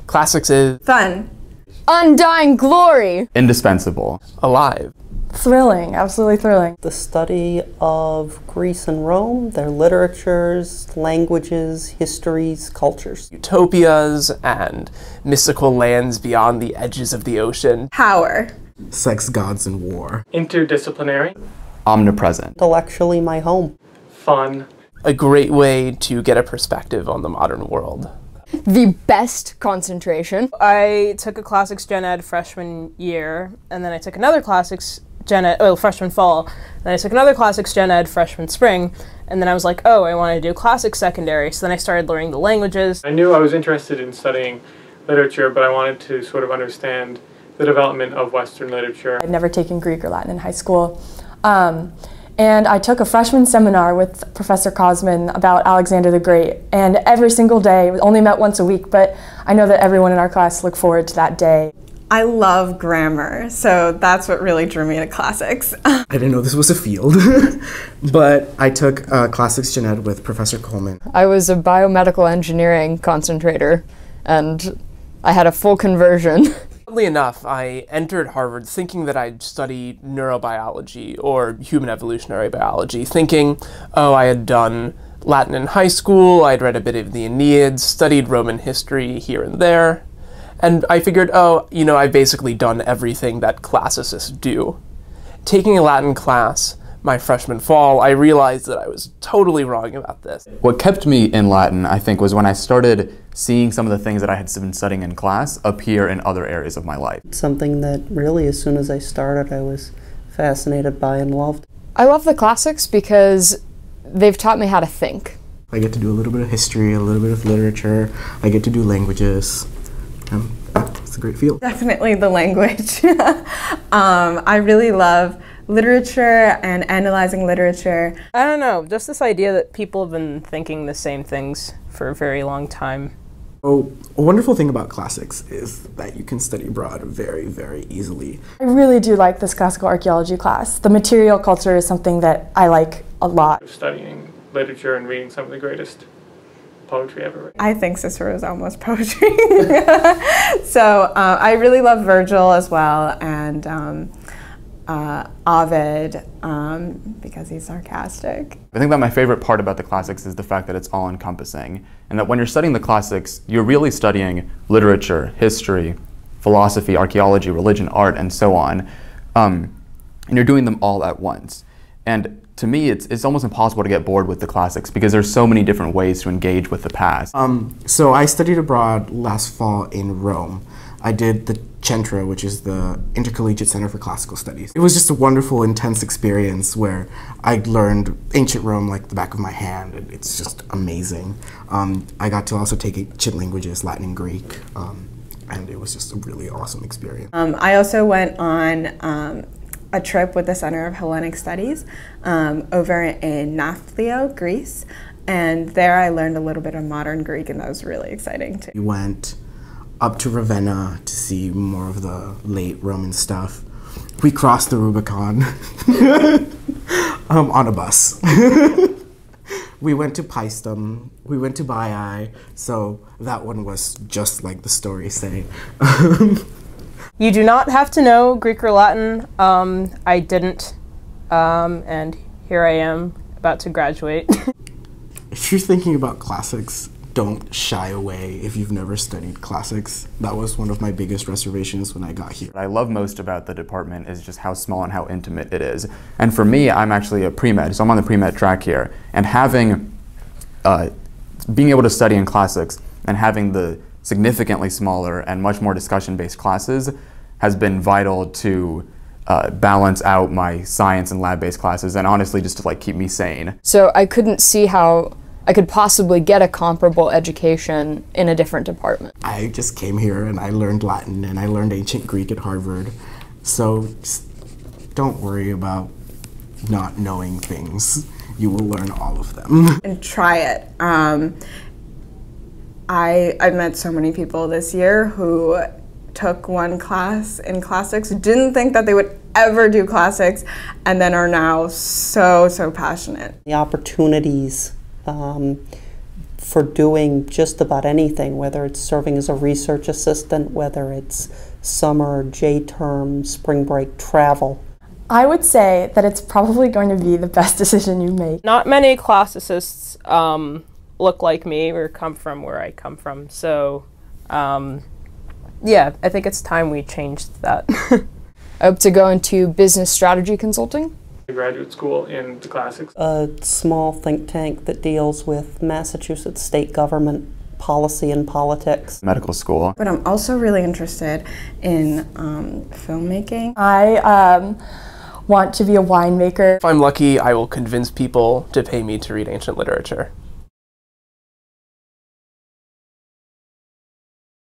Classics is Fun. Undying glory. Indispensable. alive. Thrilling, absolutely thrilling. The study of Greece and Rome, their literatures, languages, histories, cultures. Utopias and mystical lands beyond the edges of the ocean. Power. Sex, gods, and war. Interdisciplinary. Omnipresent. Intellectually my home. Fun. A great way to get a perspective on the modern world. The best concentration. I took a classics gen ed freshman year, and then I took another classics gen ed, freshman fall, then I took another classics gen ed freshman spring, and then I was like, oh, I want to do classics secondary, so then I started learning the languages. I knew I was interested in studying literature, but I wanted to sort of understand the development of Western literature. I'd never taken Greek or Latin in high school. And I took a freshman seminar with Professor Cosman about Alexander the Great, and every single day, we only met once a week, but I know that everyone in our class looked forward to that day. I love grammar, so that's what really drew me to classics. I didn't know this was a field, but I took classics gen ed with Professor Coleman. I was a biomedical engineering concentrator, and I had a full conversion. Oddly enough, I entered Harvard thinking that I'd study neurobiology or human evolutionary biology, thinking, oh, I had done Latin in high school, I'd read a bit of the Aeneid, studied Roman history here and there, and I figured, oh, you know, I've basically done everything that classicists do. Taking a Latin class my freshman fall, I realized that I was totally wrong about this. What kept me in Latin, I think, was when I started seeing some of the things that I had been studying in class appear in other areas of my life. Something that really, as soon as I started, I was fascinated by and loved. I love the classics because they've taught me how to think. I get to do a little bit of history, a little bit of literature. I get to do languages. It's a great field. Definitely the language. I really love literature and analyzing literature. I don't know, just this idea that people have been thinking the same things for a very long time. Oh, a wonderful thing about classics is that you can study abroad very, very easily. I really do like this classical archaeology class. The material culture is something that I like a lot. Studying literature and reading some of the greatest poetry ever written. I think Cicero is almost poetry. So I really love Virgil as well, and Ovid, because he's sarcastic. I think that my favorite part about the classics is the fact that it's all-encompassing, and that when you're studying the classics, you're really studying literature, history, philosophy, archaeology, religion, art, and so on, and you're doing them all at once. And to me, it's almost impossible to get bored with the classics because there's so many different ways to engage with the past. So I studied abroad last fall in Rome. I did the Centra, which is the Intercollegiate Center for Classical Studies. It was just a wonderful, intense experience where I learned ancient Rome like the back of my hand, and it's just amazing. I got to also take ancient languages, Latin and Greek, and it was just a really awesome experience. I also went on a trip with the Center of Hellenic Studies over in Nafplio, Greece, and there I learned a little bit of modern Greek, and that was really exciting too. We went up to Ravenna to see more of the late Roman stuff. We crossed the Rubicon on a bus. We went to Paestum, we went to Baiae, so that one was just like the stories say. You do not have to know Greek or Latin. I didn't, and here I am about to graduate. If you're thinking about classics, don't shy away if you've never studied classics. That was one of my biggest reservations when I got here. What I love most about the department is just how small and how intimate it is. And for me, I'm actually a pre-med, so I'm on the pre-med track here. And having, being able to study in classics and having the significantly smaller and much more discussion-based classes has been vital to balance out my science and lab-based classes, and honestly just to like keep me sane. So I couldn't see how I could possibly get a comparable education in a different department. I just came here and I learned Latin and I learned ancient Greek at Harvard. So don't worry about not knowing things. You will learn all of them. And try it. I've met so many people this year who took one class in classics, didn't think that they would ever do classics, and then are now so passionate. The opportunities for doing just about anything, whether it's serving as a research assistant, whether it's summer, J-term, spring break travel? I would say that it's probably going to be the best decision you make. Not many classicists look like me or come from where I come from, so yeah, I think it's time we changed that. I hope to go into business strategy consulting. Graduate school in the classics. A small think tank that deals with Massachusetts state government policy and politics. Medical school. But I'm also really interested in filmmaking. I want to be a winemaker. If I'm lucky, I will convince people to pay me to read ancient literature.